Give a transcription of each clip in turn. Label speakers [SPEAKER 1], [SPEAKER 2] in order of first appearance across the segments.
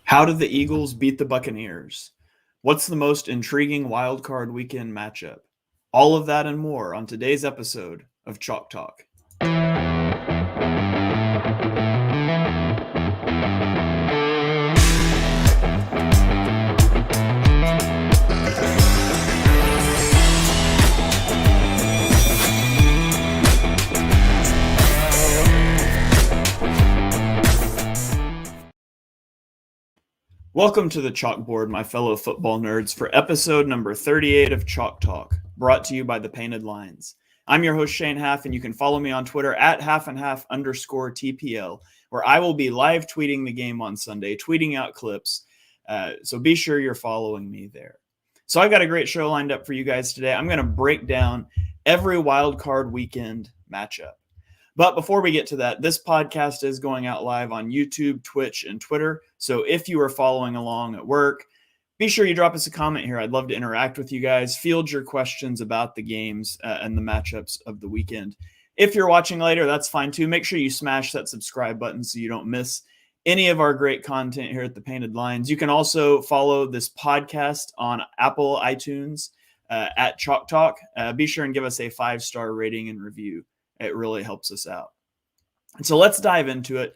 [SPEAKER 1] How did the Eagles beat the Buccaneers? What's the most intriguing Wildcard Weekend matchup? All of that and more on today's episode of Chalk Talk. Welcome to the Chalkboard, my fellow football nerds, for episode number 38 of Chalk Talk, brought to you by the Painted Lines. I'm your host, Shane Half, and you can follow me on Twitter at halfandhalf_TPL, where I will be live tweeting the game on Sunday, tweeting out clips. So be sure you're following me there. So I've got a great show lined up for you guys today. I'm going to break down every Wildcard Weekend matchup. But before we get to that, this podcast is going out live on YouTube, Twitch, and Twitter. So if you are following along at work, be sure you drop us a comment here. I'd love to interact with you guys, field your questions about the games and the matchups of the weekend. If you're watching later, that's fine too. Make sure you smash that subscribe button so you don't miss any of our great content here at the Painted Lines. You can also follow this podcast on Apple iTunes at Chalk Talk. Be sure and give us a 5-star rating and review. It really helps us out. And so let's dive into it.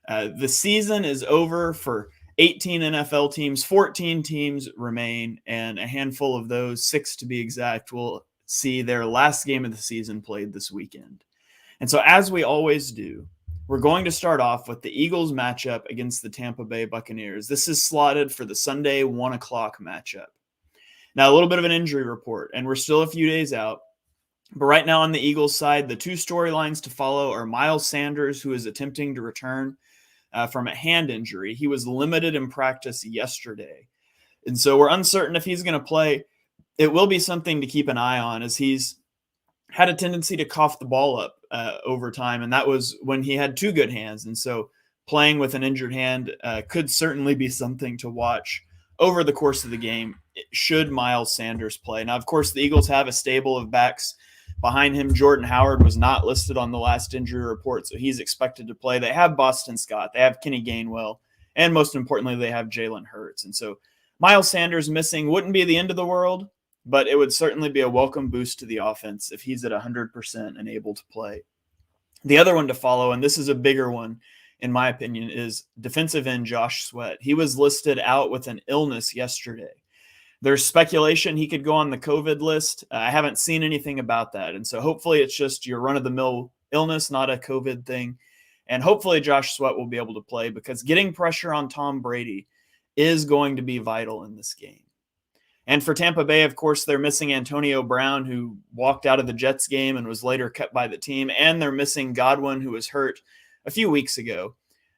[SPEAKER 1] The season is over for 18 NFL teams. 14 teams remain, and a handful of those, 6 to be exact, will see their last game of the season played this weekend. And so as we always do, we're going to start off with the Eagles matchup against the Tampa Bay Buccaneers. This is slotted for the Sunday 1 o'clock matchup. Now, a little bit of an injury report, and we're still a few days out. But right now on the Eagles side, the two storylines to follow are Miles Sanders, who is attempting to return from a hand injury. He was limited in practice yesterday. And so we're uncertain if he's going to play. It will be something to keep an eye on, as he's had a tendency to cough the ball up over time. And that was when he had two good hands. And so playing with an injured hand could certainly be something to watch over the course of the game, should Miles Sanders play. Now, of course, the Eagles have a stable of backs behind him. Jordan Howard was not listed on the last injury report, so he's expected to play. They have Boston Scott. They have Kenny Gainwell. And most importantly, they have Jalen Hurts. And so Miles Sanders missing wouldn't be the end of the world, but it would certainly be a welcome boost to the offense if he's at 100% and able to play. The other one to follow, and this is a bigger one, in my opinion, is defensive end Josh Sweat. He was listed out with an illness yesterday. There's speculation he could go on the COVID list. I haven't seen anything about that. And so hopefully it's just your run-of-the-mill illness, not a COVID thing. And hopefully Josh Sweat will be able to play, because getting pressure on Tom Brady is going to be vital in this game. And for Tampa Bay, of course, they're missing Antonio Brown, who walked out of the Jets game and was later cut by the team. And they're missing Godwin, who was hurt a few weeks ago.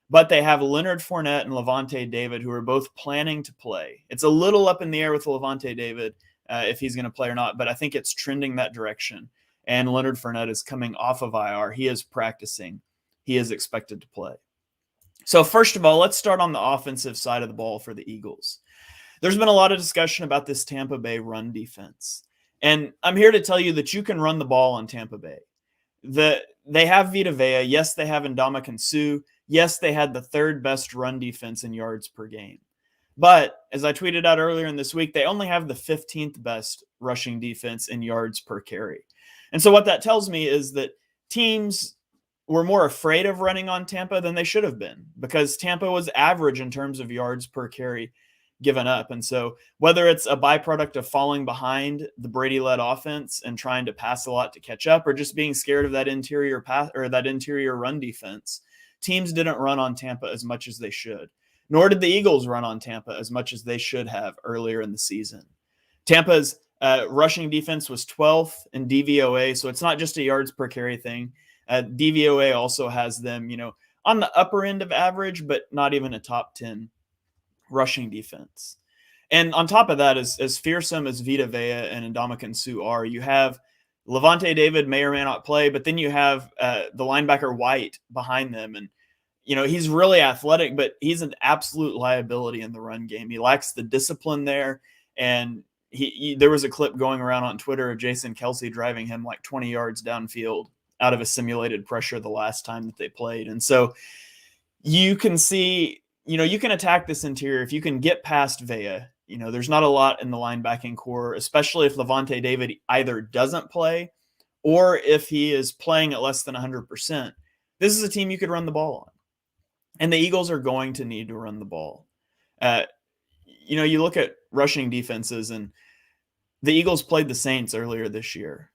[SPEAKER 1] But they have Leonard Fournette and Lavonte David, who are both planning to play. It's a little up in the air with Lavonte David if he's going to play or not, but I think it's trending that direction. And Leonard Fournette is coming off of IR. He is practicing. He is expected to play. So first of all, let's start on the offensive side of the ball for the Eagles. There's been a lot of discussion about this Tampa Bay run defense. And I'm here to tell you that you can run the ball on Tampa Bay. They have Vita Vea. Yes, they have Ndamukong Suh. Yes, they had the third best run defense in yards per game. But as I tweeted out earlier in this week, they only have the 15th best rushing defense in yards per carry. And so what that tells me is that teams were more afraid of running on Tampa than they should have been, because Tampa was average in terms of yards per carry given up. And so whether it's a byproduct of falling behind the Brady-led offense and trying to pass a lot to catch up, or just being scared of that interior pass or that interior run defense, teams didn't run on Tampa as much as they should, nor did the Eagles run on Tampa as much as they should have earlier in the season. Tampa's rushing defense was 12th in DVOA, so it's not just a yards per carry thing. DVOA also has them, on the upper end of average, but not even a top 10 rushing defense. And on top of that, as fearsome as Vita Vea and Ndamukong Suh are, you have Lavonte David may or may not play, but then you have the linebacker White behind them. And, he's really athletic, but he's an absolute liability in the run game. He lacks the discipline there. And there was a clip going around on Twitter of Jason Kelce driving him like 20 yards downfield out of a simulated pressure the last time that they played. And so you can see you can attack this interior if you can get past Vea. There's not a lot in the linebacking core, especially if Lavonte David either doesn't play or if he is playing at less than 100%. This is a team you could run the ball on. And the Eagles are going to need to run the ball. You look at rushing defenses, and the Eagles played the Saints earlier this year.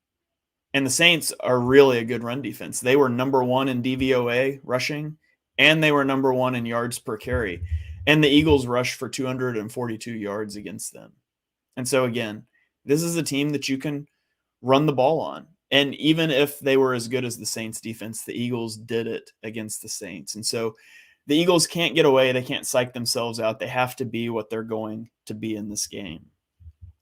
[SPEAKER 1] And the Saints are really a good run defense. They were number 1 in DVOA rushing, and they were number 1 in yards per carry. And the Eagles rushed for 242 yards against them. And so, again, this is a team that you can run the ball on. And even if they were as good as the Saints defense, the Eagles did it against the Saints. And so the Eagles can't get away. They can't psych themselves out. They have to be what they're going to be in this game.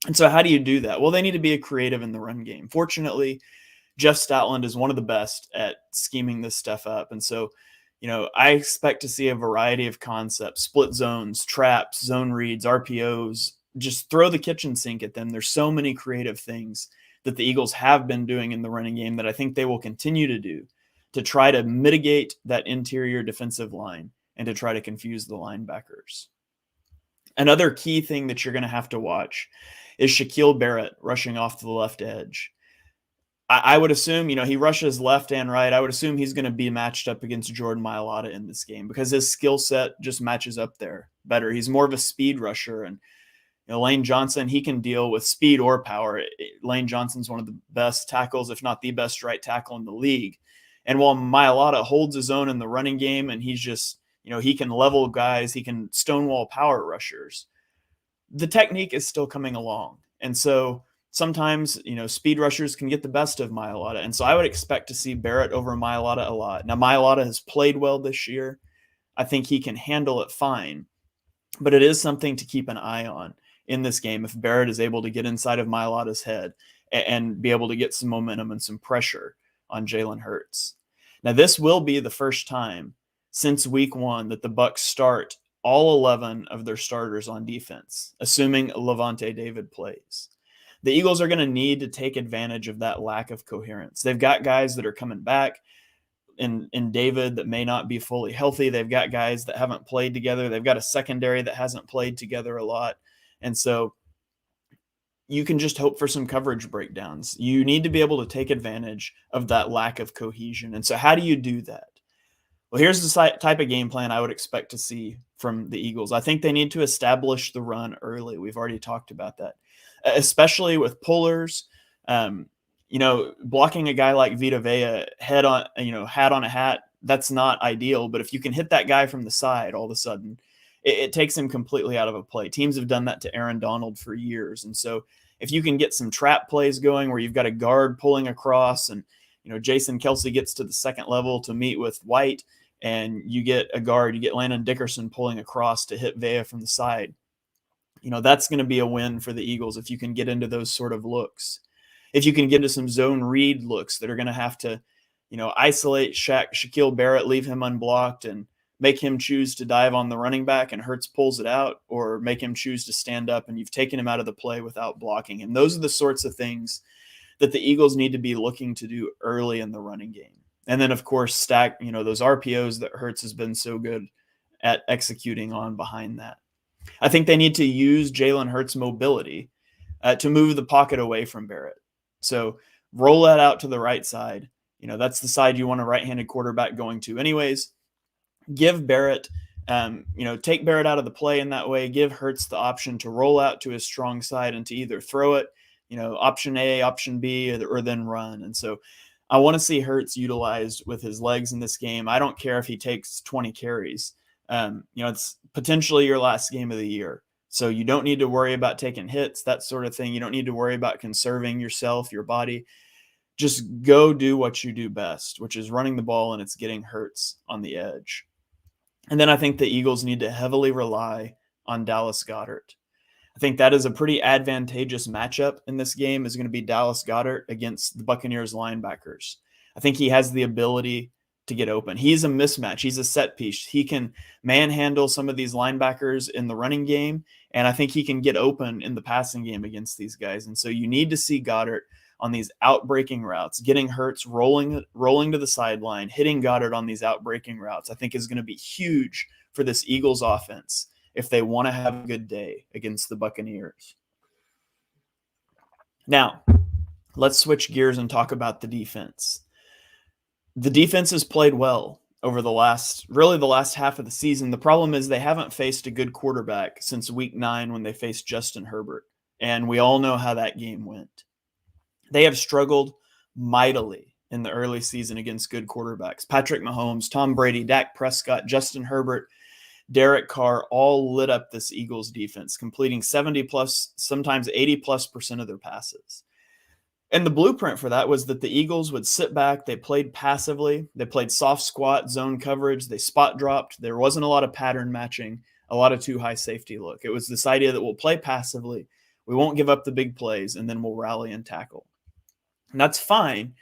[SPEAKER 1] And so how do you do that? Well, they need to be creative in the run game. Fortunately, Jeff Stoutland is one of the best at scheming this stuff up. And so, I expect to see a variety of concepts, split zones, traps, zone reads, RPOs. Just throw the kitchen sink at them. There's so many creative things that the Eagles have been doing in the running game that I think they will continue to do to try to mitigate that interior defensive line and to try to confuse the linebackers. Another key thing that you're going to have to watch is Shaquille Barrett rushing off to the left edge. I would assume, he rushes left and right. I would assume he's going to be matched up against Jordan Mailata in this game because his skill set just matches up there better. He's more of a speed rusher. And Lane Johnson, he can deal with speed or power. Lane Johnson's one of the best tackles, if not the best right tackle in the league. And while Mailata holds his own in the running game and he's just, he can level guys, he can stonewall power rushers, the technique is still coming along. And so sometimes, speed rushers can get the best of Mailata. And so I would expect to see Barrett over Mailata a lot. Now, Mailata has played well this year. I think he can handle it fine. But it is something to keep an eye on in this game if Barrett is able to get inside of Mailata's head and be able to get some momentum and some pressure on Jalen Hurts. Now, this will be the first time since week 1 that the Bucs start all 11 of their starters on defense, assuming Lavonte David plays. The Eagles are going to need to take advantage of that lack of coherence. They've got guys that are coming back in David that may not be fully healthy. They've got guys that haven't played together. They've got a secondary that hasn't played together a lot. And so you can just hope for some coverage breakdowns. You need to be able to take advantage of that lack of cohesion. And so how do you do that? Well, here's the type of game plan I would expect to see from the Eagles. I think they need to establish the run early. We've already talked about that, especially with pullers. Blocking a guy like Vita Vea hat on a hat, that's not ideal. But if you can hit that guy from the side, all of a sudden, it takes him completely out of a play. Teams have done that to Aaron Donald for years. And so if you can get some trap plays going where you've got a guard pulling across and, Jason Kelce gets to the second level to meet with White and you get a guard, you get Landon Dickerson pulling across to hit Vea from the side, that's going to be a win for the Eagles if you can get into those sort of looks. If you can get into some zone read looks that are going to have to, isolate Shaquille Barrett, leave him unblocked and make him choose to dive on the running back and Hurts pulls it out, or make him choose to stand up and you've taken him out of the play without blocking him. Those are the sorts of things that the Eagles need to be looking to do early in the running game. And then, of course, stack, those RPOs that Hurts has been so good at executing on behind that. I think they need to use Jalen Hurts' mobility to move the pocket away from Barrett. So roll that out to the right side. That's the side you want a right-handed quarterback going to anyways. Give Barrett, take Barrett out of the play in that way. Give Hurts the option to roll out to his strong side and to either throw it, option A, option B, or then run. And so I want to see Hurts utilized with his legs in this game. I don't care if he takes 20 carries. It's potentially your last game of the year. So you don't need to worry about taking hits, that sort of thing. You don't need to worry about conserving yourself, your body. Just go do what you do best, which is running the ball, and it's getting Hurts on the edge. And then I think the Eagles need to heavily rely on Dallas Goedert. I think that is a pretty advantageous matchup in this game, is going to be Dallas Goedert against the Buccaneers linebackers. I think he has the ability to get open. He's a mismatch. He's a set piece. He can manhandle some of these linebackers in the running game, and I think he can get open in the passing game against these guys. And so you need to see Goedert on these outbreaking routes, getting Hurts rolling to the sideline, hitting Goedert on these outbreaking routes, I think is going to be huge for this Eagles offense if they want to have a good day against the Buccaneers. Now, let's switch gears and talk about the defense. The defense has played well over the last half of the season. The problem is they haven't faced a good quarterback since week 9 when they faced Justin Herbert. And we all know how that game went. They have struggled mightily in the early season against good quarterbacks. Patrick Mahomes, Tom Brady, Dak Prescott, Justin Herbert, Derek Carr all lit up this Eagles defense, completing 70 plus, sometimes 80 plus % of their passes. And the blueprint for that was that the Eagles would sit back. They played passively. They played soft squat, zone coverage. They spot dropped. There wasn't a lot of pattern matching, a lot of too high safety look. It was this idea that we'll play passively. We won't give up the big plays, and then we'll rally and tackle. And that's fine,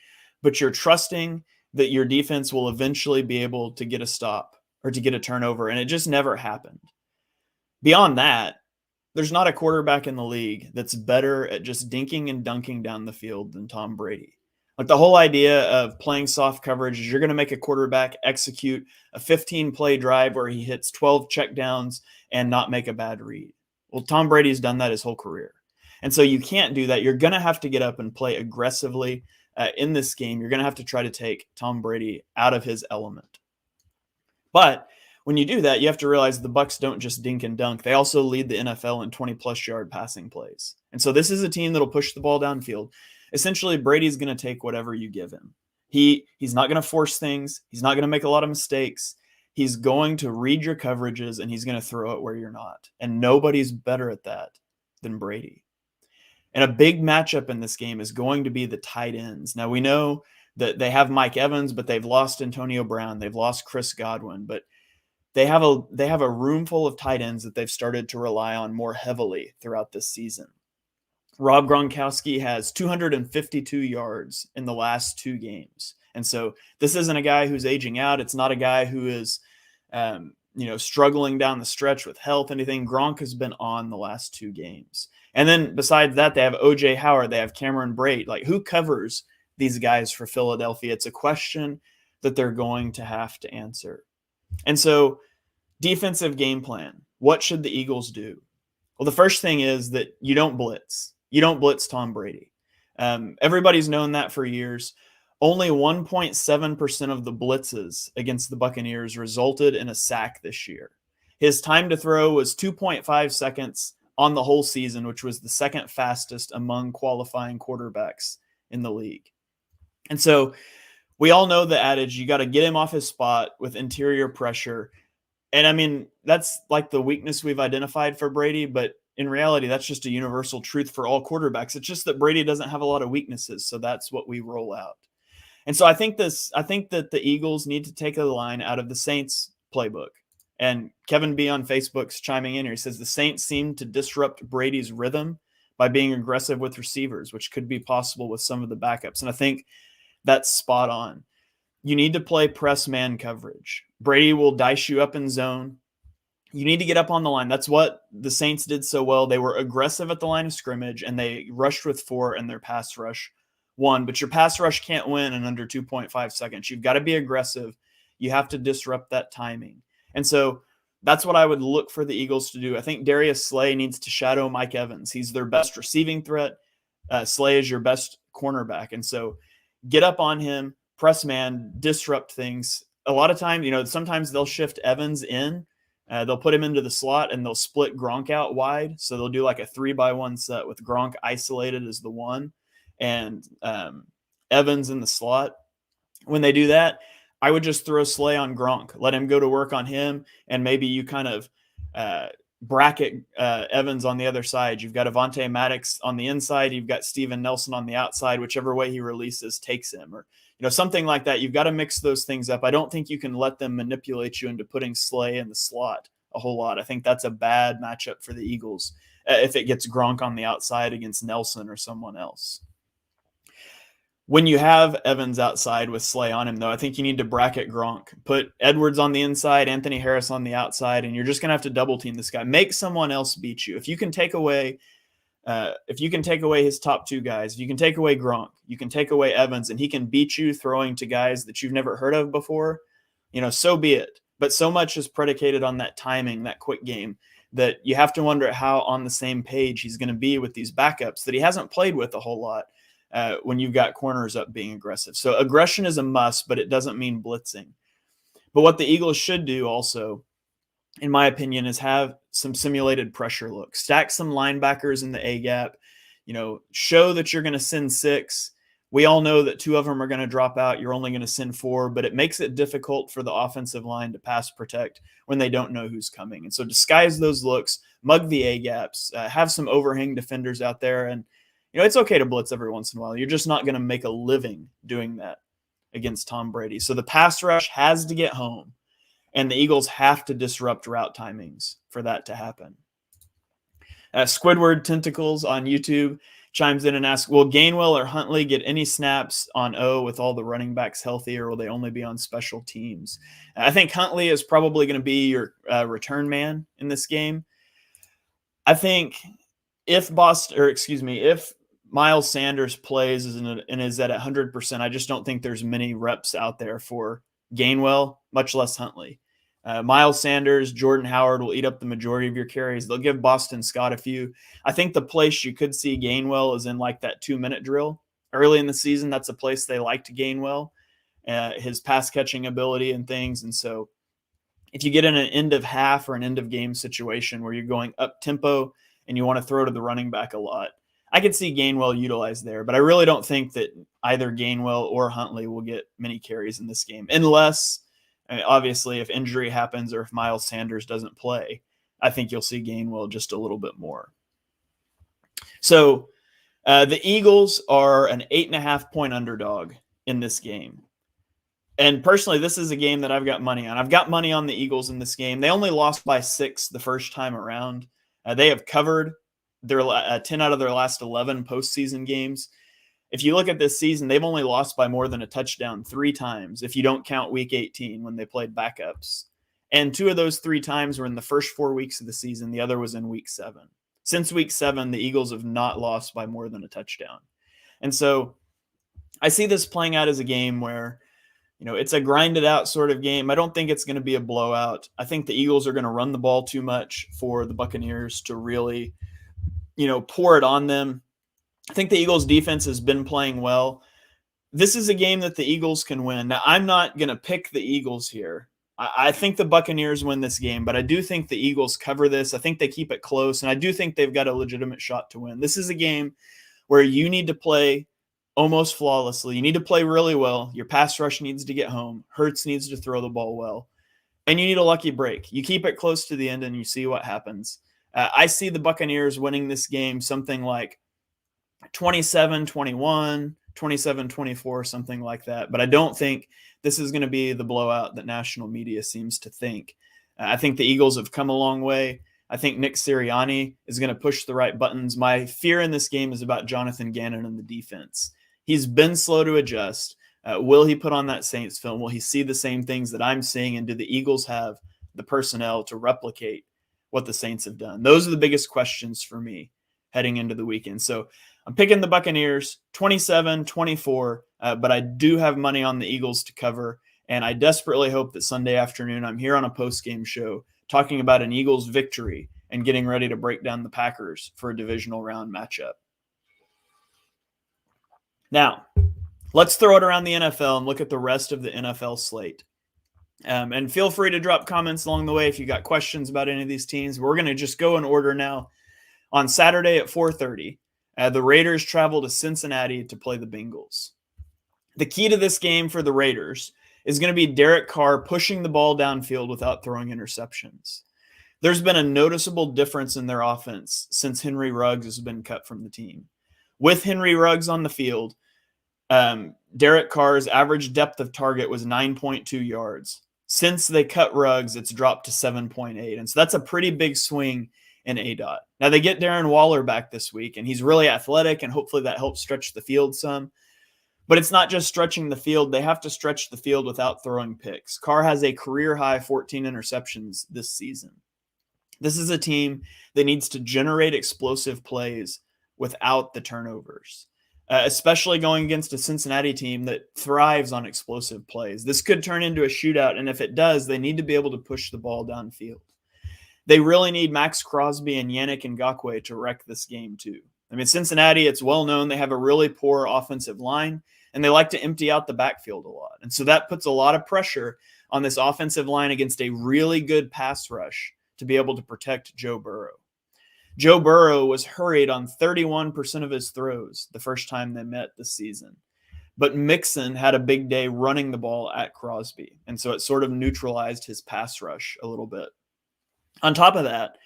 [SPEAKER 1] but you're trusting that your defense will eventually be able to get a stop or to get a turnover, and it just never happened. Beyond that, there's not a quarterback in the league that's better at just dinking and dunking down the field than Tom Brady. Like the whole idea of playing soft coverage is you're going to make a quarterback execute a 15-play drive where he hits 12 checkdowns and not make a bad read. Well, Tom Brady's done that his whole career. And so you can't do that. You're going to have to get up and play aggressively in this game. You're going to have to try to take Tom Brady out of his element. But when you do that, you have to realize the Bucs don't just dink and dunk. They also lead the NFL in 20-plus yard passing plays. And so this is a team that'll push the ball downfield. Essentially, Brady's going to take whatever you give him. He's not going to force things. He's not going to make a lot of mistakes. He's going to read your coverages, and he's going to throw it where you're not. And nobody's better at that than Brady. And a big matchup in this game is going to be the tight ends. Now, we know that they have Mike Evans, but they've lost Antonio Brown. They've lost Chris Godwin. But they have a room full of tight ends that they've started to rely on more heavily throughout this season. Rob Gronkowski has 252 yards in the last 2 games. And so this isn't a guy who's aging out. It's not a guy who is struggling down the stretch with health, anything. Gronk has been on the last 2 games. And then besides that, they have O.J. Howard. They have Cameron Brate. Like, who covers these guys for Philadelphia? It's a question that they're going to have to answer. And so defensive game plan, what should the Eagles do? Well, the first thing is that you don't blitz. You don't blitz Tom Brady. Everybody's known that for years. Only 1.7% of the blitzes against the Buccaneers resulted in a sack this year. His time to throw was 2.5 seconds on the whole season, which was the second fastest among qualifying quarterbacks in the league. And so we all know the adage, you got to get him off his spot with interior pressure. And I mean, that's like the weakness we've identified for Brady, but in reality, that's just a universal truth for all quarterbacks. It's just that Brady doesn't have a lot of weaknesses, so that's what we roll out. And so I think that the Eagles need to take a line out of the Saints playbook. And Kevin B on Facebook's chiming in here. He says the Saints seem to disrupt Brady's rhythm by being aggressive with receivers, which could be possible with some of the backups. And I think that's spot on. You need to play press man coverage. Brady will dice you up in zone. You need to get up on the line. That's what the Saints did so well. They were aggressive at the line of scrimmage, and they rushed with 4, and their pass rush won. But your pass rush can't win in under 2.5 seconds. You've got to be aggressive. You have to disrupt that timing. And so that's what I would look for the Eagles to do. I think Darius Slay needs to shadow Mike Evans. He's their best receiving threat. Slay is your best cornerback. And so get up on him, press man, disrupt things. A lot of time, sometimes they'll shift Evans in. They'll put him into the slot and they'll split Gronk out wide. So they'll do like a 3-by-1 set with Gronk isolated as the 1 and Evans in the slot. When they do that, I would just throw Slay on Gronk, let him go to work on him, and maybe you kind of bracket Evans on the other side. You've got Avonte Maddox on the inside. You've got Steven Nelson on the outside. Whichever way he releases takes him, or something like that. You've got to mix those things up. I don't think you can let them manipulate you into putting Slay in the slot a whole lot. I think that's a bad matchup for the Eagles if it gets Gronk on the outside against Nelson or someone else. When you have Evans outside with Slay on him, though, I think you need to bracket Gronk. Put Edwards on the inside, Anthony Harris on the outside, and you're just going to have to double team this guy. Make someone else beat you. If you can take away his top 2 guys, if you can take away Gronk, you can take away Evans, and he can beat you throwing to guys that you've never heard of before, so be it. But so much is predicated on that timing, that quick game, that you have to wonder how on the same page he's going to be with these backups that he hasn't played with a whole lot when you've got corners up being aggressive. So aggression is a must, but it doesn't mean blitzing. But what the Eagles should do also, in my opinion, is have some simulated pressure look. Stack some linebackers in the A-gap. Show that you're going to send 6. We all know that 2 of them are going to drop out. You're only going to send 4, but it makes it difficult for the offensive line to pass protect when they don't know who's coming. And so disguise those looks, mug the A-gaps, have some overhang defenders out there. And, it's okay to blitz every once in a while. You're just not going to make a living doing that against Tom Brady. So the pass rush has to get home, and the Eagles have to disrupt route timings for that to happen. Squidward Tentacles on YouTube chimes in and asks, will Gainwell or Huntley get any snaps on O with all the running backs healthy, or will they only be on special teams? I think Huntley is probably going to be your return man in this game. I think if Miles Sanders plays and is at 100%, I just don't think there's many reps out there for Gainwell, much less Huntley. Miles Sanders, Jordan Howard will eat up the majority of your carries. They'll give Boston Scott a few. I think the place you could see Gainwell is in like that 2-minute drill early in the season. That's a place they like to Gainwell, his pass catching ability and things. And so if you get in an end of half or an end of game situation where you're going up tempo and you want to throw to the running back a lot, I could see Gainwell utilized there, but I really don't think that either Gainwell or Huntley will get many carries in this game, unless obviously if injury happens or if Miles Sanders doesn't play. I think you'll see Gainwell just a little bit more. So the Eagles are an 8.5-point underdog in this game. And personally, this is a game that I've got money on. I've got money on the Eagles in this game. They only lost by 6 the first time around. They have covered their 10 out of their last 11 postseason games. If you look at this season, they've only lost by more than a touchdown 3 times, if you don't count week 18 when they played backups. And 2 of those 3 times were in the first 4 weeks of the season. The other was in week 7. Since week 7, the Eagles have not lost by more than a touchdown. And so I see this playing out as a game where, it's a grinded out sort of game. I don't think it's going to be a blowout. I think the Eagles are going to run the ball too much for the Buccaneers to really, pour it on them. I think the Eagles defense has been playing well. This is a game that the Eagles can win. Now, I'm not going to pick the Eagles here. I think the Buccaneers win this game, but I do think the Eagles cover this. I think they keep it close, and I do think they've got a legitimate shot to win. This is a game where you need to play almost flawlessly. You need to play really well. Your pass rush needs to get home. Hurts needs to throw the ball well. And you need a lucky break. You keep it close to the end, and you see what happens. I see the Buccaneers winning this game something like 27-21, 27-24, something like that. But I don't think this is going to be the blowout that national media seems to think. I think the Eagles have come a long way. I think Nick Sirianni is going to push the right buttons. My fear in this game is about Jonathan Gannon and the defense. He's been slow to adjust. Will he put on that Saints film? Will he see the same things that I'm seeing? And do the Eagles have the personnel to replicate what the Saints have done? Those are the biggest questions for me heading into the weekend. So I'm picking the Buccaneers 27-24, but I do have money on the Eagles to cover. And I desperately hope that Sunday afternoon I'm here on a post-game show talking about an Eagles victory and getting ready to break down the Packers for a divisional round matchup. Now, let's throw it around the NFL and look at the rest of the NFL slate. And feel free to drop comments along the way if you got questions about any of these teams. We're going to just go in order now. On Saturday at 4:30, the Raiders travel to Cincinnati to play the Bengals. The key to this game for the Raiders is going to be Derek Carr pushing the ball downfield without throwing interceptions. There's been a noticeable difference in their offense since Henry Ruggs has been cut from the team. With Henry Ruggs on the field, Derek Carr's average depth of target was 9.2 yards. Since they cut Ruggs, it's dropped to 7.8. And so that's a pretty big swing in ADOT. Now they get Darren Waller back this week, and he's really athletic, and hopefully that helps stretch the field some. But it's not just stretching the field. They have to stretch the field without throwing picks. Carr has a career-high 14 interceptions this season. This is a team that needs to generate explosive plays without the turnovers. especially going against a Cincinnati team that thrives on explosive plays. This could turn into a shootout, and if it does, they need to be able to push the ball downfield. They really need Max Crosby and Yannick Ngakoue to wreck this game too. I mean, Cincinnati, it's well known they have a really poor offensive line, and they like to empty out the backfield a lot. And so that puts a lot of pressure on this offensive line against a really good pass rush to be able to protect Joe Burrow. Joe Burrow was hurried on 31% of his throws the first time they met this season. But Mixon had a big day running the ball at Crosby, and so it sort of neutralized his pass rush a little bit. On top of that,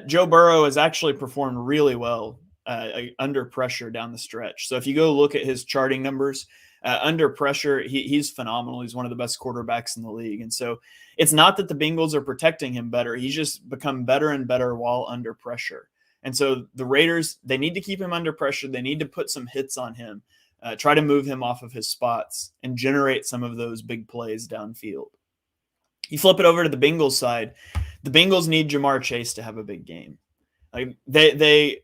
[SPEAKER 1] Joe Burrow has actually performed really well under pressure down the stretch. So if you go look at his charting numbers, under pressure, he's phenomenal. He's one of the best quarterbacks in the league. And so it's not that the Bengals are protecting him better. He's just become better and better while under pressure. And so the Raiders, they need to keep him under pressure. They need to put some hits on him, try to move him off of his spots and generate some of those big plays downfield. You flip it over to the Bengals side. The Bengals need Jamar Chase to have a big game. Like they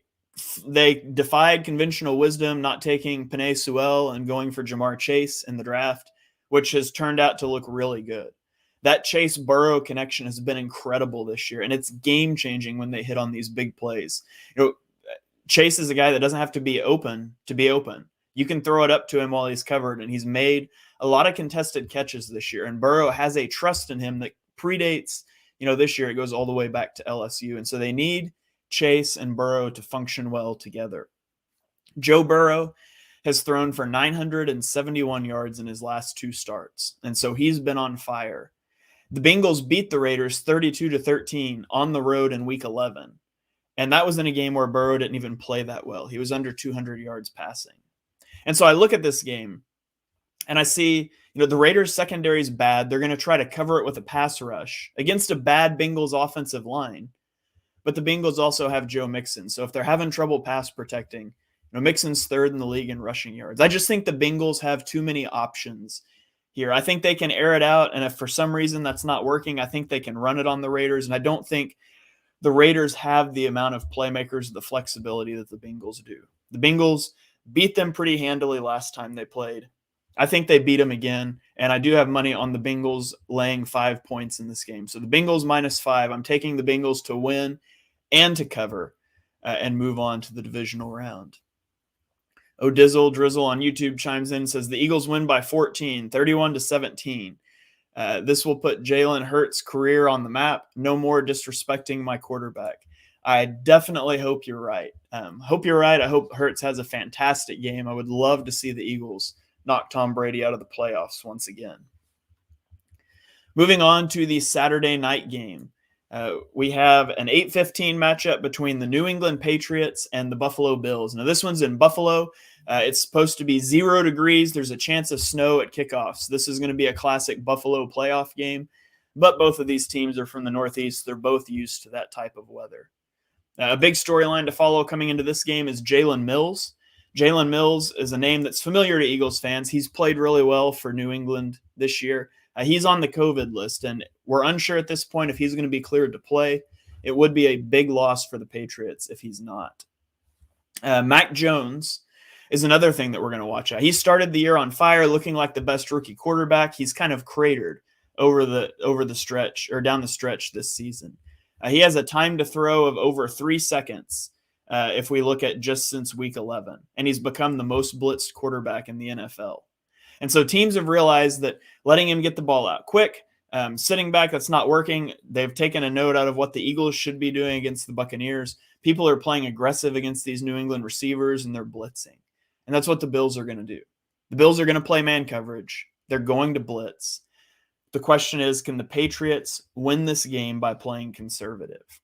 [SPEAKER 1] defied conventional wisdom, not taking Penei Sewell and going for Jamar Chase in the draft, which has turned out to look really good. That Chase-Burrow connection has been incredible this year, and it's game-changing when they hit on these big plays. Chase is a guy that doesn't have to be open to be open. You can throw it up to him while he's covered, and he's made a lot of contested catches this year, and Burrow has a trust in him that predates, this year it goes all the way back to LSU, and so they need Chase and Burrow to function well together. Joe Burrow has thrown for 971 yards in his last 2 starts, and so he's been on fire. The Bengals beat the Raiders 32-13 on the road in Week 11, and that was in a game where Burrow didn't even play that well. He was under 200 yards passing. And so I look at this game, and I see, the Raiders' secondary is bad. They're going to try to cover it with a pass rush against a bad Bengals offensive line. But the Bengals also have Joe Mixon. So if they're having trouble pass protecting, Mixon's 3rd in the league in rushing yards. I just think the Bengals have too many options here. I think they can air it out, and if for some reason that's not working, I think they can run it on the Raiders, and I don't think the Raiders have the amount of playmakers, the flexibility that the Bengals do. The Bengals beat them pretty handily last time they played. I think they beat them again, and I do have money on the Bengals laying 5 points in this game. So the Bengals -5. I'm taking the Bengals to win and to cover and move on to the divisional round. Drizzle on YouTube chimes in and says the Eagles win by 14, 31-17. This will put Jalen Hurts' career on the map. No more disrespecting my quarterback. I definitely hope you're right. I hope Hurts has a fantastic game. I would love to see the Eagles knock Tom Brady out of the playoffs once again. Moving on to the Saturday night game. We have an 8:15 matchup between the New England Patriots and the Buffalo Bills. Now, this one's in Buffalo. It's supposed to be 0 degrees. There's a chance of snow at kickoffs. This is going to be a classic Buffalo playoff game, but both of these teams are from the Northeast. They're both used to that type of weather. A big storyline to follow coming into this game is Jalen Mills. Jalen Mills is a name that's familiar to Eagles fans. He's played really well for New England this year. He's on the COVID list, and we're unsure at this point if he's going to be cleared to play. It would be a big loss for the Patriots if he's not. Mack Jones is another thing that we're going to watch out. He started the year on fire, looking like the best rookie quarterback. He's kind of cratered over the stretch or down the stretch this season. He has a time to throw of over 3 seconds if we look at just since Week 11, and he's become the most blitzed quarterback in the NFL. And so teams have realized that letting him get the ball out quick, sitting back, that's not working. They've taken a note out of what the Eagles should be doing against the Buccaneers. People are playing aggressive against these New England receivers, and they're blitzing. And that's what the Bills are going to do. The Bills are going to play man coverage. They're going to blitz. The question is, can the Patriots win this game by playing conservative?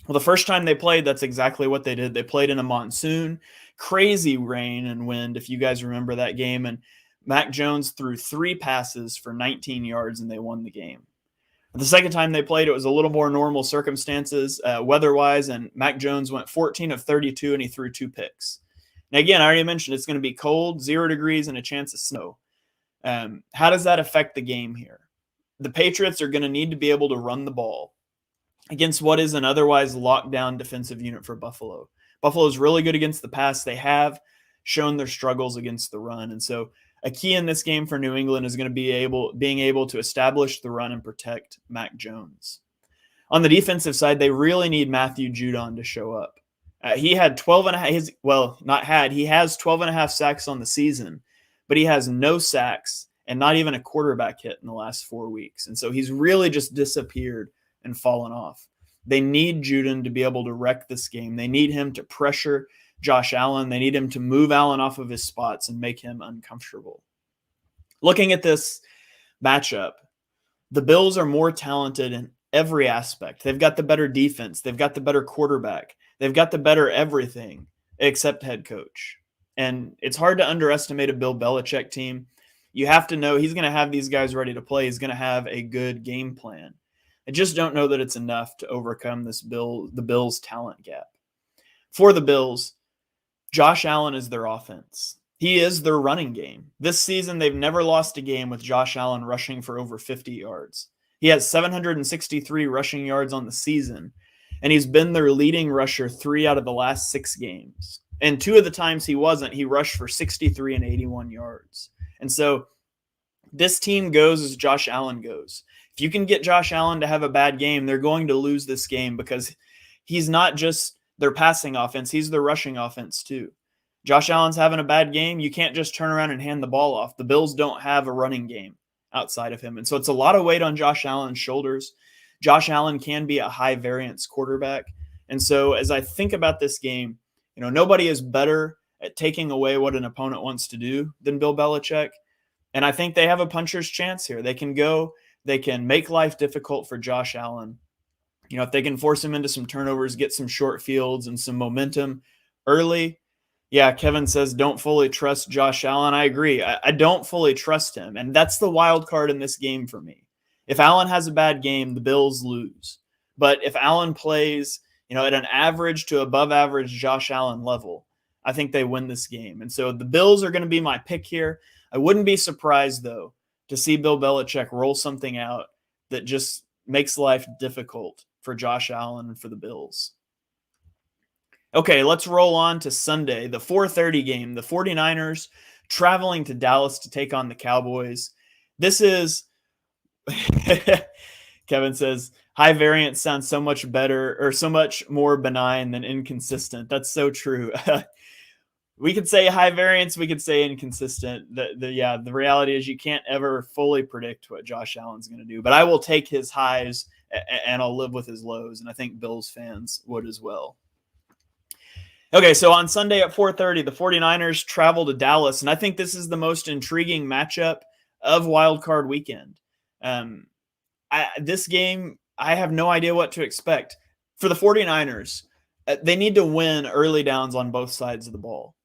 [SPEAKER 1] Well, the first time they played, that's exactly what they did. They played in a monsoon, crazy rain and wind, if you guys remember that game. And Mack Jones threw 3 passes for 19 yards, and they won the game. The second time they played, it was a little more normal circumstances weather-wise, and Mack Jones went 14 of 32, and he threw 2 picks. Now, again, I already mentioned it's going to be cold, 0 degrees, and a chance of snow. How does that affect the game here? The Patriots are going to need to be able to run the ball against what is an otherwise locked down defensive unit for Buffalo. Buffalo is really good against the pass. They have shown their struggles against the run. And so a key in this game for New England is going to be being able to establish the run and protect Mack Jones. On the defensive side, they really need Matthew Judon to show up. He had 12 and a half, he has 12 and a half sacks on the season, but he has no sacks and not even a quarterback hit in the last 4 weeks. And so he's really just disappeared and fallen off. They need Judon to be able to wreck this game. They need him to pressure Josh Allen. They need him to move Allen off of his spots and make him uncomfortable. Looking at this matchup, the Bills are more talented in every aspect. They've got the better defense. They've got the better quarterback. They've got the better everything except head coach. And it's hard to underestimate a Bill Belichick team. You have to know he's going to have these guys ready to play. He's going to have a good game plan. I just don't know that it's enough to overcome the Bills' talent gap. For the Bills, Josh Allen is their offense. He is their running game. This season, they've never lost a game with Josh Allen rushing for over 50 yards. He has 763 rushing yards on the season, and he's been their leading rusher 3 out of the last 6 games. And 2 of the times he wasn't, he rushed for 63 and 81 yards. And so this team goes as Josh Allen goes. If you can get Josh Allen to have a bad game, they're going to lose this game because he's not just their passing offense, he's their rushing offense too. Josh Allen's having a bad game, you can't just turn around and hand the ball off. The Bills don't have a running game outside of him. And so it's a lot of weight on Josh Allen's shoulders. Josh Allen can be a high variance quarterback. And so as I think about this game, nobody is better at taking away what an opponent wants to do than Bill Belichick. And I think they have a puncher's chance here. They can make life difficult for Josh Allen. If they can force him into some turnovers, get some short fields and some momentum early. Yeah, Kevin says don't fully trust Josh Allen. I agree. I don't fully trust him. And that's the wild card in this game for me. If Allen has a bad game, the Bills lose. But if Allen plays, at an average to above average Josh Allen level, I think they win this game. And so the Bills are going to be my pick here. I wouldn't be surprised, though, to see Bill Belichick roll something out that just makes life difficult for Josh Allen and for the Bills. Okay, let's roll on to Sunday, the 4:30 game. The 49ers traveling to Dallas to take on the Cowboys. This is, Kevin says, high variance sounds so much better or so much more benign than inconsistent. That's so true. We could say high variance, we could say inconsistent. The reality is you can't ever fully predict what Josh Allen's going to do. But I will take his highs and I'll live with his lows, and I think Bills fans would as well. Okay, so on Sunday at 4:30, the 49ers travel to Dallas, and I think this is the most intriguing matchup of Wildcard Weekend. This game, I have no idea what to expect. For the 49ers, they need to win early downs on both sides of the ball.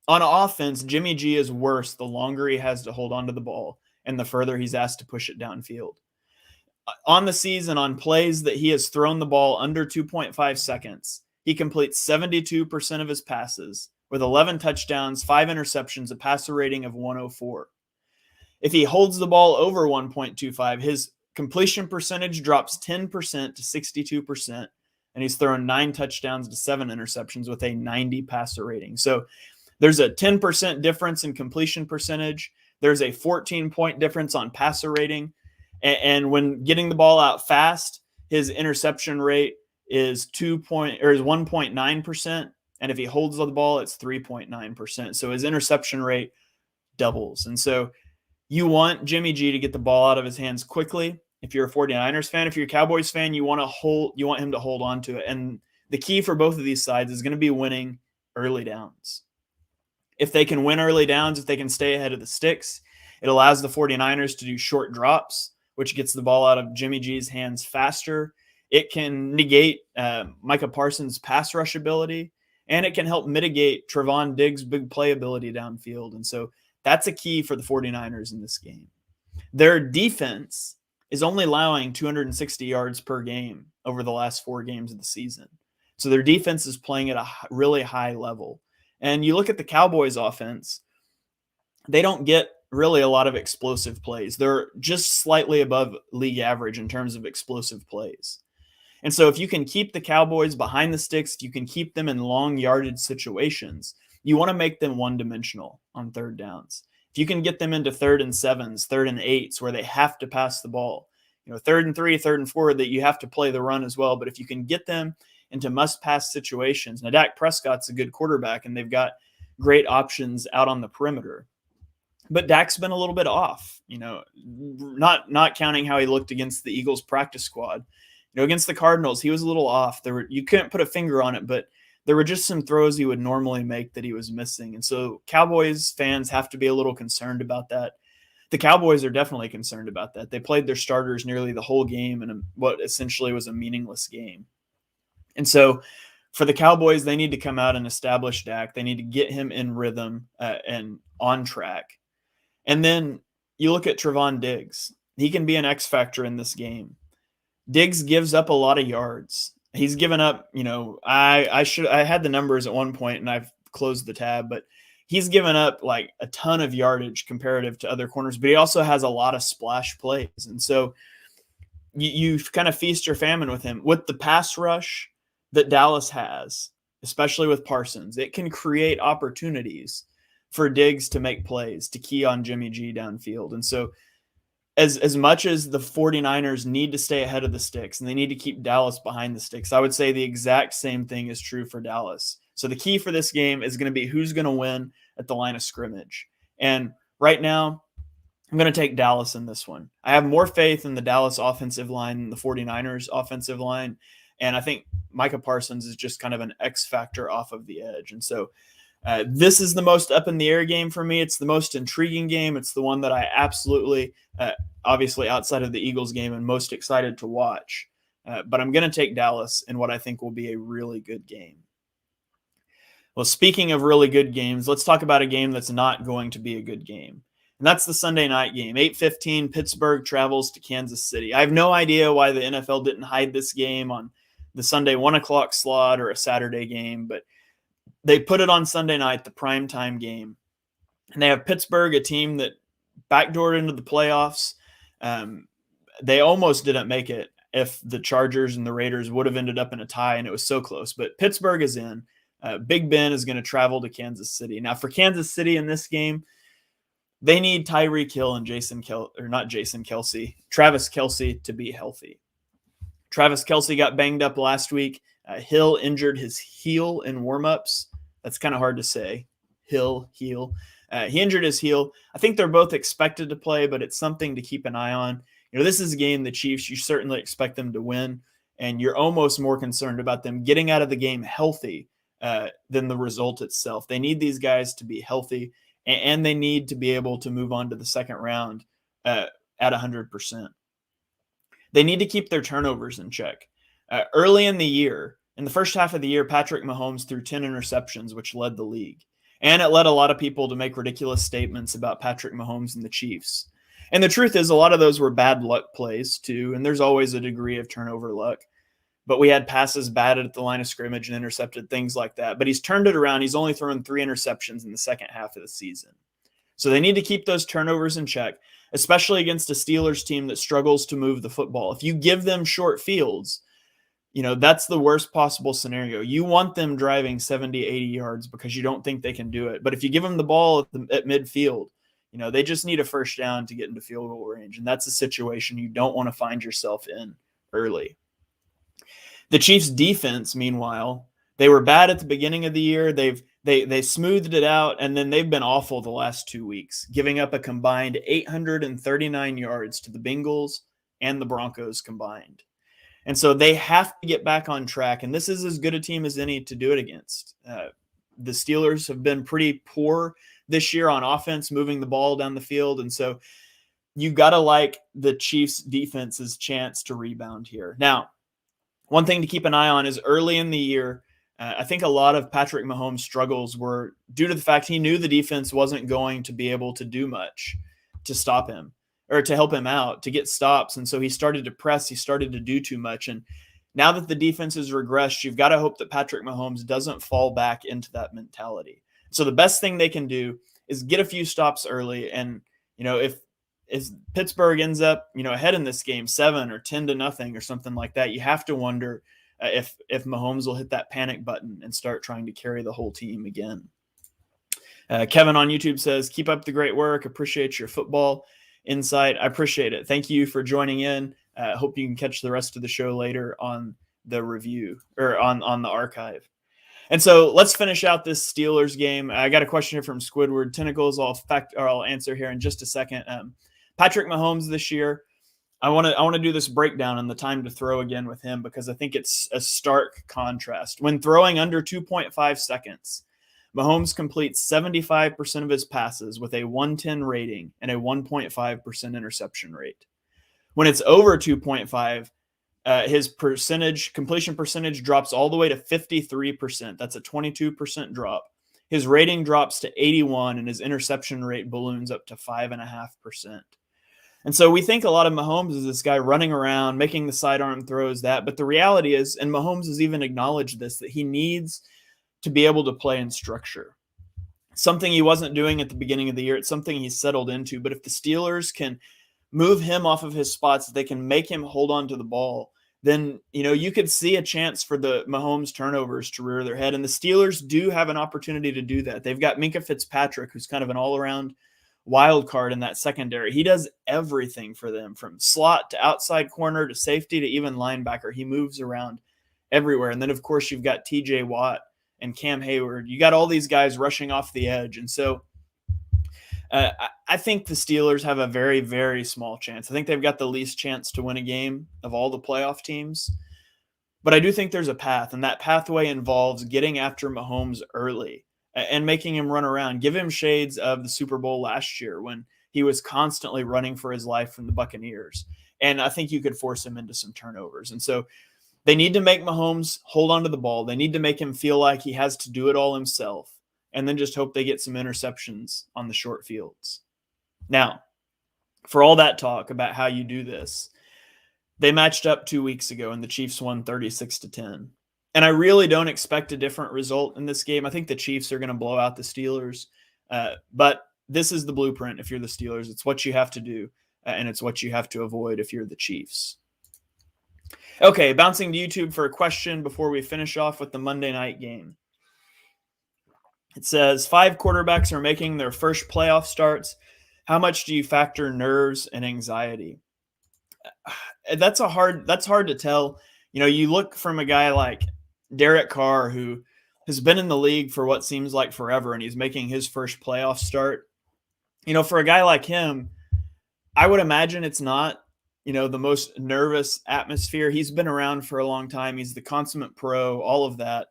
[SPEAKER 1] On offense, Jimmy G is worse the longer he has to hold onto the ball and the further he's asked to push it downfield. On the season, on plays that he has thrown the ball under 2.5 seconds, he completes 72% of his passes with 11 touchdowns, 5 interceptions, a passer rating of 104. If he holds the ball over 1.25, his completion percentage drops 10% to 62%, and he's thrown 9 touchdowns to 7 interceptions with a 90 passer rating. So there's a 10% difference in completion percentage. There's a 14-point difference on passer rating. And when getting the ball out fast, his interception rate is 1.9%. And if he holds the ball, it's 3.9%. So his interception rate doubles. And so you want Jimmy G to get the ball out of his hands quickly. If you're a 49ers fan, if you're a Cowboys fan, you want him to hold on to it. And the key for both of these sides is going to be winning early downs. If they can win early downs, if they can stay ahead of the sticks, it allows the 49ers to do short drops, which gets the ball out of Jimmy G's hands faster. It can negate Micah Parsons' pass rush ability, and it can help mitigate Trevon Diggs' big play ability downfield. And so that's a key for the 49ers in this game. Their defense is only allowing 260 yards per game over the last 4 games of the season. So their defense is playing at a really high level. And you look at the Cowboys offense, they don't get really a lot of explosive plays. They're just slightly above league average in terms of explosive plays. And so if you can keep the Cowboys behind the sticks, you can keep them in long yardage situations, you want to make them one-dimensional on third downs. If you can get them into 3rd and 7s, 3rd and 8s, where they have to pass the ball, 3rd and 3, 3rd and 4, that you have to play the run as well. But if you can get them into must-pass situations, now Dak Prescott's a good quarterback, and they've got great options out on the perimeter. But Dak's been a little bit off, not counting how he looked against the Eagles practice squad. Against the Cardinals, he was a little off. You couldn't put a finger on it, but there were just some throws he would normally make that he was missing. And so Cowboys fans have to be a little concerned about that. The Cowboys are definitely concerned about that. They played their starters nearly the whole game in what essentially was a meaningless game. And so for the Cowboys, they need to come out and establish Dak. They need to get him in rhythm and on track. And then you look at Trevon Diggs. He can be an X factor in this game. Diggs gives up a lot of yards. He's given up, I had the numbers at one point and I've closed the tab, but he's given up like a ton of yardage comparative to other corners, but he also has a lot of splash plays. And so you kind of feast or famine with him. With the pass rush that Dallas has, especially with Parsons, it can create opportunities for Diggs to make plays, to key on Jimmy G downfield. And so as much as the 49ers need to stay ahead of the sticks and they need to keep Dallas behind the sticks, I would say the exact same thing is true for Dallas. So the key for this game is going to be who's going to win at the line of scrimmage. And right now, I'm going to take Dallas in this one. I have more faith in the Dallas offensive line than the 49ers offensive line. And I think Micah Parsons is just kind of an X factor off of the edge. And so this is the most up in the air game for me. It's the most intriguing game. It's the one that I absolutely, obviously outside of the Eagles game, am most excited to watch. But I'm going to take Dallas in what I think will be a really good game. Well, speaking of really good games, let's talk about a game that's not going to be a good game. And that's the Sunday night game. 8:15, Pittsburgh travels to Kansas City. I have no idea why the NFL didn't hide this game on the Sunday 1 o'clock slot or a Saturday game, but they put it on Sunday night, the primetime game. And they have Pittsburgh, a team that backdoored into the playoffs. They almost didn't make it if the Chargers and the Raiders would have ended up in a tie, and it was so close. But Pittsburgh is in. Big Ben is going to travel to Kansas City. Now, for Kansas City in this game, they need Tyreek Hill and Travis Kelce to be healthy. Travis Kelce got banged up last week. Hill injured his heel in warmups. That's kind of hard to say. Heel. He injured his heel. I think they're both expected to play, but it's something to keep an eye on. This is a game the Chiefs, you certainly expect them to win, and you're almost more concerned about them getting out of the game healthy than the result itself. They need these guys to be healthy, and they need to be able to move on to the second round at 100%. They need to keep their turnovers in check. Early in the year, in the first half of the year, Patrick Mahomes threw 10 interceptions, which led the league. And it led a lot of people to make ridiculous statements about Patrick Mahomes and the Chiefs. And the truth is, a lot of those were bad luck plays, too, and there's always a degree of turnover luck. But we had passes batted at the line of scrimmage and intercepted, things like that. But he's turned it around. He's only thrown 3 interceptions in the second half of the season. So they need to keep those turnovers in check, especially against a Steelers team that struggles to move the football. If you give them short fields, that's the worst possible scenario. You want them driving 70, 80 yards because you don't think they can do it. But if you give them the ball at midfield, they just need a first down to get into field goal range. And that's a situation you don't want to find yourself in early. The Chiefs defense, meanwhile, they were bad at the beginning of the year. They smoothed it out, and then they've been awful the last 2 weeks, giving up a combined 839 yards to the Bengals and the Broncos combined. And so they have to get back on track, and this is as good a team as any to do it against. The Steelers have been pretty poor this year on offense, moving the ball down the field, and so you got to like the Chiefs' defense's chance to rebound here. Now, one thing to keep an eye on is early in the year, I think a lot of Patrick Mahomes' struggles were due to the fact he knew the defense wasn't going to be able to do much to stop him or to help him out, to get stops. And so he started to press. He started to do too much. And now that the defense has regressed, you've got to hope that Patrick Mahomes doesn't fall back into that mentality. So the best thing they can do is get a few stops early. And, if Pittsburgh ends up, ahead in this game 7 or 10-0 or something like that, you have to wonder if Mahomes will hit that panic button and start trying to carry the whole team again. Kevin on YouTube says, keep up the great work. Appreciate your football insight. I appreciate it. Thank you for joining in. Hope you can catch the rest of the show later on the review or on the archive. And so let's finish out this Steelers game. I got a question here from Squidward Tentacles. I'll answer here in just a second. Patrick Mahomes this year, I want to do this breakdown on the time to throw again with him because I think it's a stark contrast. When throwing under 2.5 seconds, Mahomes completes 75% of his passes with a 110 rating and a 1.5% interception rate. When it's over 2.5, his completion percentage drops all the way to 53%. That's a 22% drop. His rating drops to 81, and his interception rate balloons up to 5.5%. And so we think a lot of Mahomes is this guy running around, making the sidearm throws, but the reality is, and Mahomes has even acknowledged this, that he needs to be able to play in structure. Something he wasn't doing at the beginning of the year. It's something he's settled into. But if the Steelers can move him off of his spots, they can make him hold on to the ball, then, you could see a chance for the Mahomes turnovers to rear their head. And the Steelers do have an opportunity to do that. They've got Minkah Fitzpatrick, who's kind of an all-around wild card in that secondary. He does everything for them, from slot to outside corner to safety to even linebacker. He moves around everywhere. And then, of course, you've got TJ Watt and Cam Hayward. You got all these guys rushing off the edge. And so I think the Steelers have a very, very small chance. I think they've got the least chance to win a game of all the playoff teams. But I do think there's a path, and that pathway involves getting after Mahomes early and making him run around. Give him shades of the Super Bowl last year when he was constantly running for his life from the Buccaneers. And I think you could force him into some turnovers. And so they need to make Mahomes hold on to the ball. They need to make him feel like he has to do it all himself, and then just hope they get some interceptions on the short fields. Now, for all that talk about how you do this, they matched up 2 weeks ago, and the Chiefs won 36-10. And I really don't expect a different result in this game. I think the Chiefs are going to blow out the Steelers. But this is the blueprint if you're the Steelers. It's what you have to do, and it's what you have to avoid if you're the Chiefs. Okay, bouncing to YouTube for a question before we finish off with the Monday night game. It says, 5 quarterbacks are making their first playoff starts. How much do you factor nerves and anxiety? That's hard to tell. You look from a guy like Derek Carr, who has been in the league for what seems like forever, and he's making his first playoff start. For a guy like him, I would imagine it's not, the most nervous atmosphere. He's been around for a long time. He's the consummate pro, all of that.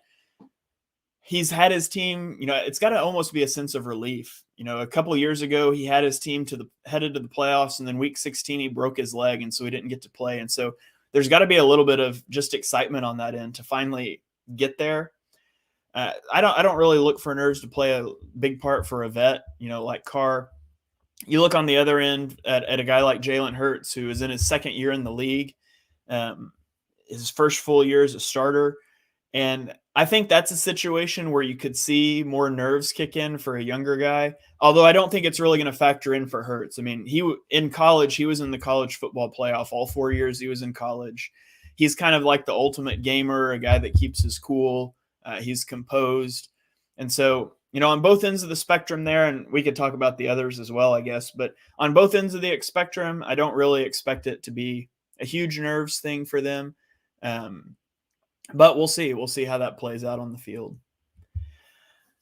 [SPEAKER 1] He's had his team, it's got to almost be a sense of relief. A couple of years ago, he had his team headed to the playoffs, and then week 16, he broke his leg, and so he didn't get to play. And so there's got to be a little bit of just excitement on that end to finally get there. I don't really look for nerves to play a big part for a vet, like Carr. You look on the other end at a guy like Jalen Hurts, who is in his second year in the league, his first full year as a starter. And I think that's a situation where you could see more nerves kick in for a younger guy, although I don't think it's really going to factor in for Hurts. I mean, in college, he was in the college football playoff all 4 years he was in college. He's kind of like the ultimate gamer, a guy that keeps his cool. He's composed. And so, on both ends of the spectrum there, and we could talk about the others as well, I guess, but on both ends of the spectrum, I don't really expect it to be a huge nerves thing for them. But we'll see. We'll see how that plays out on the field.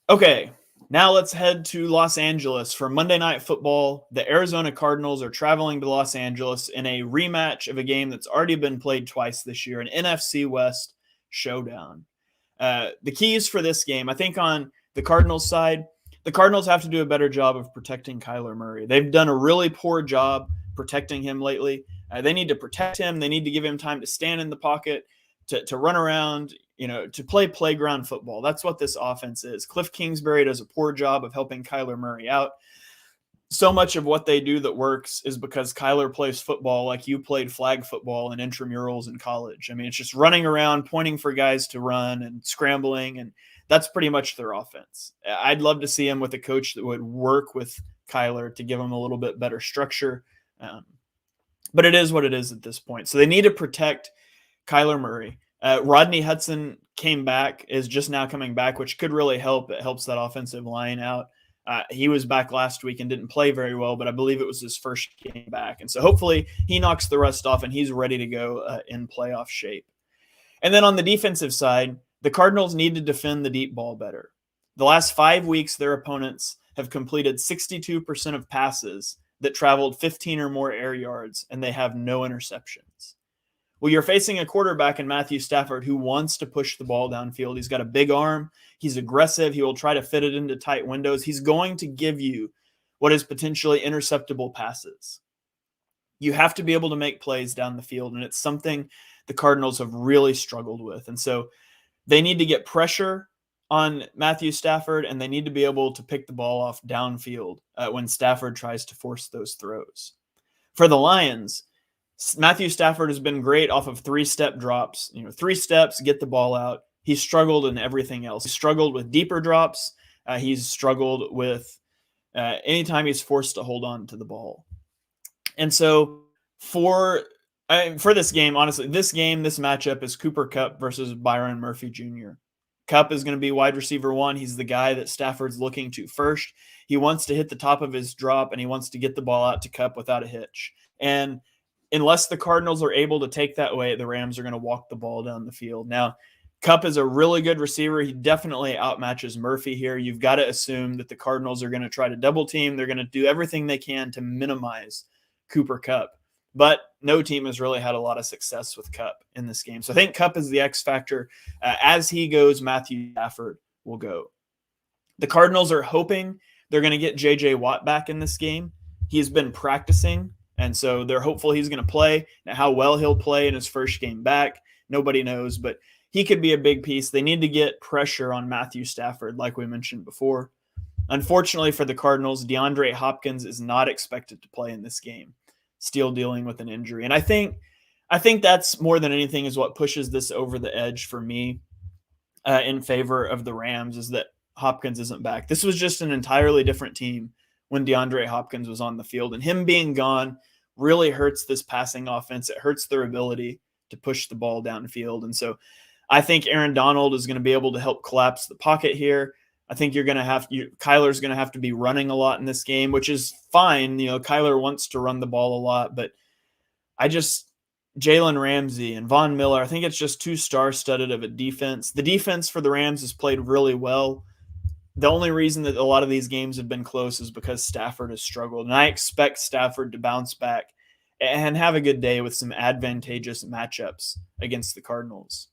[SPEAKER 1] Okay, now let's head to Los Angeles for Monday Night Football. The Arizona Cardinals are traveling to Los Angeles in a rematch of a game that's already been played twice this year, an NFC West showdown. The keys for this game, I think on the Cardinals side, the Cardinals have to do a better job of protecting Kyler Murray. They've done a really poor job protecting him lately. They need to protect him. They need to give him time to stand in the pocket, to run around, to play playground football. That's what this offense is. Cliff Kingsbury does a poor job of helping Kyler Murray out. So much of what they do that works is because Kyler plays football like you played flag football and intramurals in college. I mean, it's just running around, pointing for guys to run and scrambling, and that's pretty much their offense. I'd love to see him with a coach that would work with Kyler to give him a little bit better structure. But it is what it is at this point. So they need to protect Kyler Murray. Rodney Hudson is just now coming back, which could really help. It helps that offensive line out. He was back last week and didn't play very well, but I believe it was his first game back. And so hopefully he knocks the rust off and he's ready to go in playoff shape. And then on the defensive side, the Cardinals need to defend the deep ball better. The last 5 weeks, their opponents have completed 62% of passes that traveled 15 or more air yards, and they have no interceptions. Well, you're facing a quarterback in Matthew Stafford who wants to push the ball downfield. He's got a big arm. He's aggressive. He will try to fit it into tight windows. He's going to give you what is potentially interceptable passes. You have to be able to make plays down the field, and it's something the Cardinals have really struggled with. And so they need to get pressure on Matthew Stafford, and they need to be able to pick the ball off downfield when Stafford tries to force those throws. For the Lions, Matthew Stafford has been great off of 3-step drops. 3 steps, get the ball out. He's struggled in everything else. He's struggled with deeper drops. He's struggled with anytime he's forced to hold on to the ball. And so for this game, honestly, this matchup is Cooper Kupp versus Byron Murphy Jr. Kupp is going to be wide receiver 1. He's the guy that Stafford's looking to first. He wants to hit the top of his drop, and he wants to get the ball out to Kupp without a hitch. And unless the Cardinals are able to take that way, the Rams are going to walk the ball down the field. Now, Kupp is a really good receiver. He definitely outmatches Murphy here. You've got to assume that the Cardinals are going to try to double team. They're going to do everything they can to minimize Cooper Kupp. But no team has really had a lot of success with Kupp in this game. So I think Kupp is the X factor. As he goes, Matthew Stafford will go. The Cardinals are hoping they're going to get J.J. Watt back in this game. He's been practicing, and so they're hopeful he's going to play. Now, how well he'll play in his first game back, nobody knows, but he could be a big piece. They need to get pressure on Matthew Stafford, like we mentioned before. Unfortunately for the Cardinals, DeAndre Hopkins is not expected to play in this game, still dealing with an injury. And I think that's more than anything is what pushes this over the edge for me in favor of the Rams, is that Hopkins isn't back. This was just an entirely different team when DeAndre Hopkins was on the field, and him being gone really hurts this passing offense. It hurts their ability to push the ball downfield. And so I think Aaron Donald is going to be able to help collapse the pocket here. I think Kyler's going to have to be running a lot in this game, which is fine. Kyler wants to run the ball a lot, but Jalen Ramsey and Von Miller, I think it's just too star-studded of a defense. The defense for the Rams has played really well. The only reason that a lot of these games have been close is because Stafford has struggled, and I expect Stafford to bounce back and have a good day with some advantageous matchups against the Cardinals.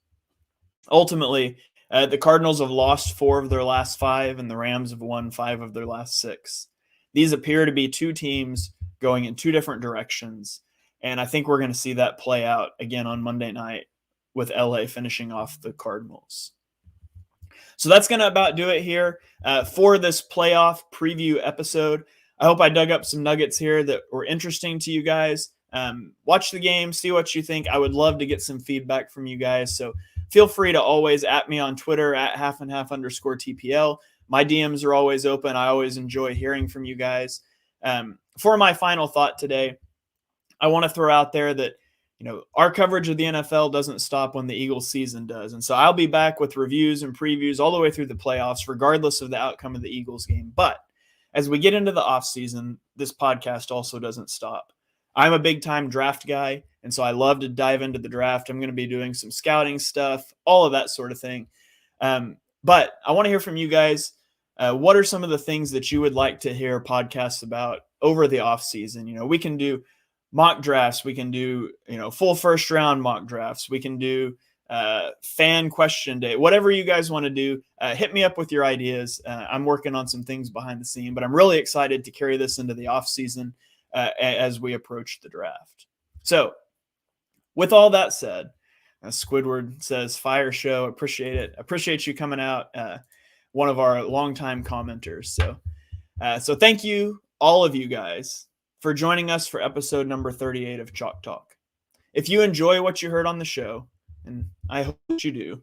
[SPEAKER 1] Ultimately, the Cardinals have lost 4 of their last 5, and the Rams have won 5 of their last 6. These appear to be 2 teams going in 2 different directions, and I think we're going to see that play out again on Monday night with LA finishing off the Cardinals. So that's going to about do it here for this playoff preview episode. I hope I dug up some nuggets here that were interesting to you guys. Watch the game, see what you think. I would love to get some feedback from you guys. So feel free to always at me on Twitter at @halfandhalf_TPL. My DMs are always open. I always enjoy hearing from you guys. For my final thought today, I want to throw out there that our coverage of the NFL doesn't stop when the Eagles season does. And so I'll be back with reviews and previews all the way through the playoffs, regardless of the outcome of the Eagles game. But as we get into the offseason, this podcast also doesn't stop. I'm a big-time draft guy, and so I love to dive into the draft. I'm going to be doing some scouting stuff, all of that sort of thing. But I want to hear from you guys. What are some of the things that you would like to hear podcasts about over the offseason? We can do mock drafts. We can do, full first round mock drafts. We can do fan question day, whatever you guys want to do. Hit me up with your ideas. I'm working on some things behind the scene, but I'm really excited to carry this into the off season as we approach the draft. So with all that said, Squidward says, fire show. Appreciate it. Appreciate you coming out. One of our longtime commenters. So thank you, all of you guys, for joining us for episode number 38 of Chalk Talk. If you enjoy what you heard on the show, and I hope that you do,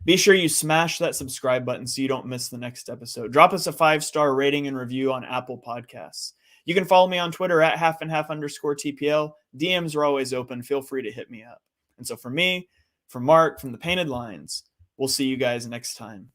[SPEAKER 1] be sure you smash that subscribe button so you don't miss the next episode. Drop us a 5-star rating and review on Apple Podcasts. You can follow me on Twitter at @halfandhalf_TPL. DMs are always open. Feel free to hit me up. And so from me, from Mark, from the Painted Lines, we'll see you guys next time.